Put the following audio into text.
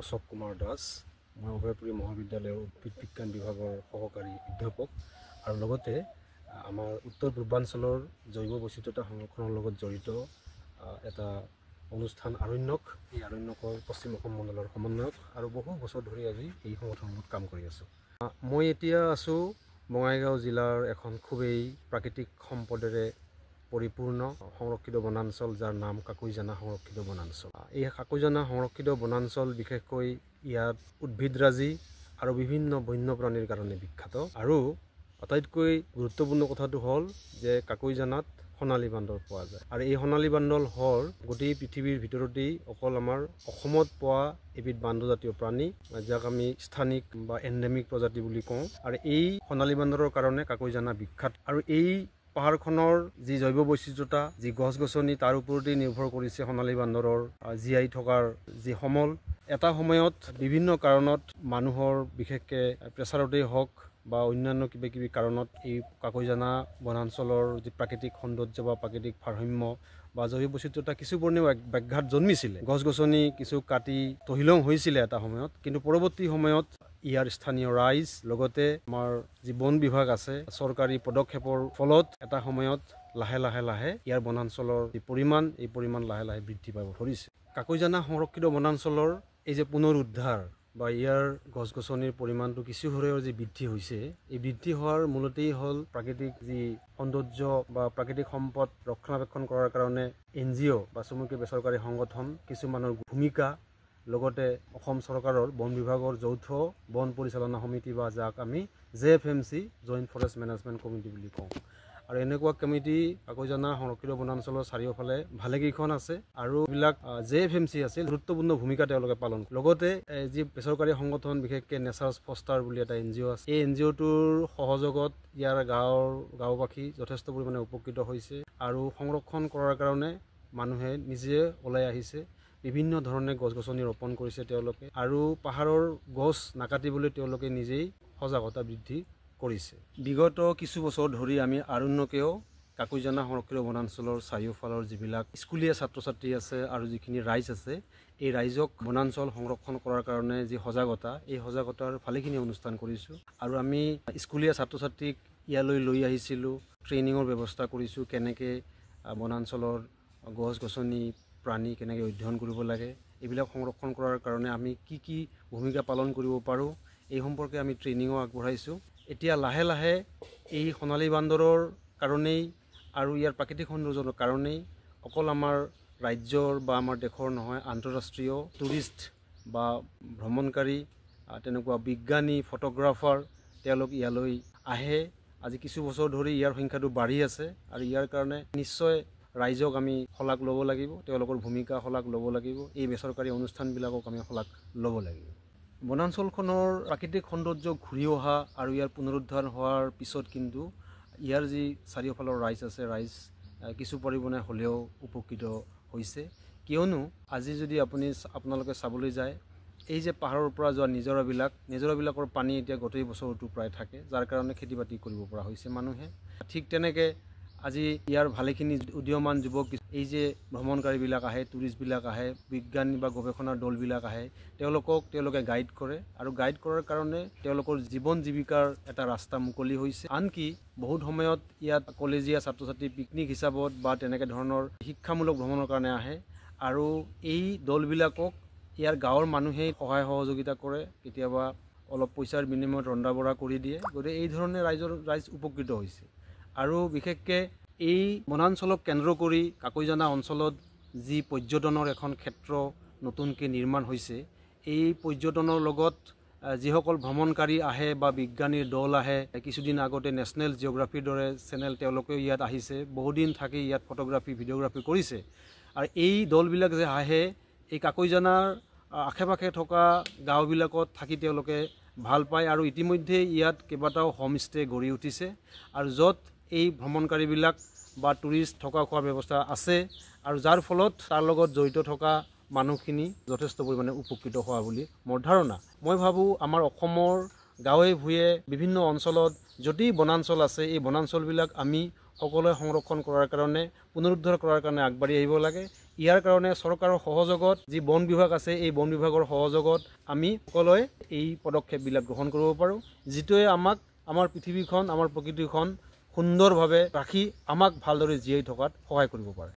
অশোক কুমাৰ দাস মই অভয়পুৰী মহাবিদ্যালয়ৰ উদ্ভিদ বিজ্ঞান বিভাগৰ সহকাৰী অধ্যাপক আৰু লগতে আমাৰ উত্তৰ পূৰ্বাঞ্চলৰ জৈৱ বৈচিত্ৰতা সংৰক্ষণৰ লগত জড়িত এটা অনুষ্ঠান আৰণ্যক এই আৰণ্যকৰ পশ্চিম অসম মণ্ডলৰ সমন্বয়ক আৰু বহু বছৰ ধৰি আজি এই সংগঠনত কাম কৰি আছোঁ। মই এতিয়া আছোঁ বঙাইগাঁও জিলাৰ এখন খুবেই প্ৰাকৃতিক সম্পদেৰে পৰিপূৰ্ণ সংৰক্ষিত বনাঞ্চল যাৰ নাম কাকৈজানা সংৰক্ষিত বনাঞ্চল। এই কাকৈজানা সংৰক্ষিত বনাঞ্চল বিশেষকৈ ইয়াত উদ্ভিদৰাজি আৰু বিভিন্ন বন্যপ্ৰাণীৰ কাৰণে বিখ্যাত আৰু আটাইতকৈ গুৰুত্বপূৰ্ণ কথাটো হ'ল যে কাকৈজানাত সোণালী বান্দৰ পোৱা যায় আৰু এই সোণালী বান্দৰ হ'ল গোটেই পৃথিৱীৰ ভিতৰতেই অকল আমাৰ অসমত পোৱা এবিধ বান্দৰজাতীয় প্ৰাণী যাক আমি স্থানিক বা এণ্ডেমিক প্ৰজাতি বুলি কওঁ আৰু এই সোণালী বান্দৰৰ কাৰণে কাকৈজানা বিখ্যাত আৰু এই পাহাৰখনৰ যি জৈৱ বৈচিত্ৰতা যি গছ গছনি তাৰ ওপৰতেই নিৰ্ভৰ কৰিছে সোণালী বান্দৰৰ জীয়াই থকাৰ যি সমল। এটা সময়ত বিভিন্ন কাৰণত মানুহৰ বিশেষকৈ প্ৰেছাৰতেই হওক বা অন্যান্য কিবা কিবি কাৰণত এই কাকৈজানা বনাঞ্চলৰ যি প্ৰাকৃতিক সৌন্দৰ্য বা প্ৰাকৃতিক ভাৰসাম্য বা জৈৱ বৈচিত্ৰতা কিছু পৰিমাণে ব্যাঘাত জন্মিছিলে। গছ গছনি কিছু কাটি তহিলং হৈছিলে এটা সময়ত, কিন্তু পৰৱৰ্তী সময়ত ইয়াৰ স্থানীয় ৰাইজ লগতে আমাৰ যি বন বিভাগ আছে চৰকাৰী পদক্ষেপৰ ফলত এটা সময়ত লাহে লাহে ইয়াৰ বনাঞ্চলৰ যি পৰিমাণ এই পৰিমাণ লাহে লাহে বৃদ্ধি পাব ধৰিছে। কাকৈজানা সংৰক্ষিত বনাঞ্চলৰ এই যে পুনৰুদ্ধাৰ বা ইয়াৰ গছ গছনিৰ পৰিমাণটো কিছু হ'লেও যি বৃদ্ধি হৈছে, এই বৃদ্ধি হোৱাৰ মূলতেই হ'ল প্ৰাকৃতিক যি সৌন্দৰ্য বা প্ৰাকৃতিক সম্পদ ৰক্ষণাবেক্ষণ কৰাৰ কাৰণে NGO বা চমুকৈ বেচৰকাৰী সংগঠন কিছুমানৰ ভূমিকা লগতে অসম চৰকাৰৰ বন বিভাগৰ যৌথ বন পৰিচালনা সমিতি বা যাক আমি JFMC joint forest management committee বুলি কওঁ আৰু এনেকুৱা কমিটি কাকৈজানা সংৰক্ষিত বনাঞ্চলৰ চাৰিওফালে ভালেকেইখন আছে আৰু এইবিলাক JFMC আছিল গুৰুত্বপূৰ্ণ ভূমিকা তেওঁলোকে পালন কৰে। লগতে যি বেচৰকাৰী সংগঠন বিশেষকৈ নেচাৰ্ছ ফষ্টাৰ বুলি এটা NGO আছে, এই NGOটোৰ সহযোগত ইয়াৰ গাঁওবাসী যথেষ্ট পৰিমাণে উপকৃত হৈছে আৰু সংৰক্ষণ কৰাৰ কাৰণে মানুহে নিজে ওলাই আহিছে, বিভিন্ন ধৰণে গছ গছনি ৰোপণ কৰিছে তেওঁলোকে আৰু পাহাৰৰ গছ নাকাটিবলৈ তেওঁলোকে নিজেই সজাগতা বৃদ্ধি কৰিছে। বিগত কিছু বছৰ ধৰি আমি আৰণ্যকেও কাকৈজানা সংৰক্ষিত বনাঞ্চলৰ চাৰিওফালৰ যিবিলাক স্কুলীয়া ছাত্ৰ ছাত্ৰী আছে আৰু যিখিনি ৰাইজ আছে এই ৰাইজক বনাঞ্চল সংৰক্ষণ কৰাৰ কাৰণে যি সজাগতা এই সজাগতাৰ ভালেখিনি অনুষ্ঠান কৰিছোঁ আৰু আমি স্কুলীয়া ছাত্ৰ ছাত্ৰীক ইয়ালৈ লৈ আহিছিলোঁ, ট্ৰেইনিঙৰ ব্যৱস্থা কৰিছোঁ, কেনেকৈ বনাঞ্চলৰ গছ গছনি প্ৰাণী কেনেকৈ অধ্যয়ন কৰিব লাগে, এইবিলাক সংৰক্ষণ কৰাৰ কাৰণে আমি কি ভূমিকা পালন কৰিব পাৰোঁ এই সম্পৰ্কে আমি ট্ৰেইনিঙো আগবঢ়াইছোঁ। এতিয়া লাহে লাহে এই সোণালী বান্দৰৰ কাৰণেই আৰু ইয়াৰ প্ৰাকৃতিক সৌন্দৰ্যৰ কাৰণেই অকল আমাৰ ৰাজ্যৰ বা আমাৰ দেশৰ নহয়, আন্তঃৰাষ্ট্ৰীয় টুৰিষ্ট বা ভ্ৰমণকাৰী তেনেকুৱা বিজ্ঞানী ফটোগ্ৰাফাৰ তেওঁলোক ইয়ালৈ আহে। আজি কিছু বছৰ ধৰি ইয়াৰ সংখ্যাটো বাঢ়ি আছে আৰু ইয়াৰ কাৰণে নিশ্চয় ৰাইজক আমি শলাগ ল'ব লাগিব, তেওঁলোকৰ ভূমিকা শলাগ ল'ব লাগিব, এই বেচৰকাৰী অনুষ্ঠানবিলাকক আমি শলাগ ল'ব লাগিব। বনাঞ্চলখনৰ প্ৰাকৃতিক সৌন্দৰ্য ঘূৰি অহা আৰু ইয়াৰ পুনৰুদ্ধাৰ হোৱাৰ পিছত কিন্তু ইয়াৰ যি চাৰিওফালৰ ৰাইজ আছে ৰাইজ কিছু পৰিমাণে হ'লেও উপকৃত হৈছে, কিয়নো আজি যদি আপোনালোকে চাবলৈ যায় এই যে পাহাৰৰ পৰা যোৱা নিজৰাবিলাকৰ পানী এতিয়া গোটেই বছৰটো প্ৰায় থাকে, যাৰ কাৰণে খেতি বাতি কৰিব পৰা হৈছে মানুহে। ঠিক তেনেকৈ আজি ইয়াৰ ভালেখিনি উদীয়মান যুৱক এই যে ভ্ৰমণকাৰীবিলাক আহে, টুৰিষ্টবিলাক আহে, বিজ্ঞানী বা গৱেষণাৰ দলবিলাক আহে, তেওঁলোকে গাইড কৰে আৰু গাইড কৰাৰ কাৰণে তেওঁলোকৰ জীৱন জীৱিকাৰ এটা ৰাস্তা মুকলি হৈছে। আনকি বহুত সময়ত ইয়াত কলেজীয়া ছাত্ৰ ছাত্ৰী পিকনিক হিচাপত বা তেনেকৈ ধৰণৰ শিক্ষামূলক ভ্ৰমণৰ কাৰণে আহে আৰু এই দলবিলাকক ইয়াৰ গাঁৱৰ মানুহেই সহায় সহযোগিতা কৰে, কেতিয়াবা অলপ পইচাৰ বিনিময়ত ৰন্ধা বঢ়া কৰি দিয়ে। গতিকে এই ধৰণে ৰাইজ উপকৃত হৈছে আৰু বিশেষকৈ এই বনাঞ্চলক কেন্দ্ৰ কৰি কাকৈজানা অঞ্চলত যি পৰ্যটনৰ এখন ক্ষেত্ৰ নতুনকৈ নিৰ্মাণ হৈছে, এই পৰ্যটনৰ লগত যিসকল ভ্ৰমণকাৰী আহে বা বিজ্ঞানীৰ দল আহে, কিছুদিন আগতে নেশ্যনেল জিঅ'গ্ৰাফিৰ দৰে চেনেল তেওঁলোকেও ইয়াত আহিছে, বহুদিন থাকি ইয়াত ফটোগ্ৰাফী ভিডিঅ'গ্ৰাফী কৰিছে আৰু এই দলবিলাক যে আহে এই কাকৈজানাৰ আশে পাশে থকা গাঁওবিলাকত থাকি তেওঁলোকে ভাল পায় আৰু ইতিমধ্যে ইয়াত কেইবাটাও হোমষ্টে গঢ়ি উঠিছে আৰু য'ত এই ভ্ৰমণকাৰীবিলাক বা টুৰিষ্ট থকা খোৱাৰ ব্যৱস্থা আছে আৰু যাৰ ফলত তাৰ লগত জড়িত থকা মানুহখিনি যথেষ্ট পৰিমাণে উপকৃত হোৱা বুলি মোৰ ধাৰণা। মই ভাবোঁ আমাৰ অসমৰ গাঁৱে ভূঞে বিভিন্ন অঞ্চলত যদি বনাঞ্চল আছে এই বনাঞ্চলবিলাক আমি সকলোৱে সংৰক্ষণ কৰাৰ কাৰণে পুনৰুদ্ধাৰ কৰাৰ কাৰণে আগবাঢ়ি আহিব লাগে। ইয়াৰ কাৰণে চৰকাৰৰ সহযোগত যি বন বিভাগ আছে এই বন বিভাগৰ সহযোগত আমি সকলোৱে এই পদক্ষেপবিলাক গ্ৰহণ কৰিব পাৰোঁ, যিটোৱে আমাক আমাৰ পৃথিৱীখন আমাৰ প্ৰকৃতিখন সুন্দৰভাৱে ৰাখি আমাক ভালদৰে জীয়াই থকাত সহায় কৰিব পাৰে।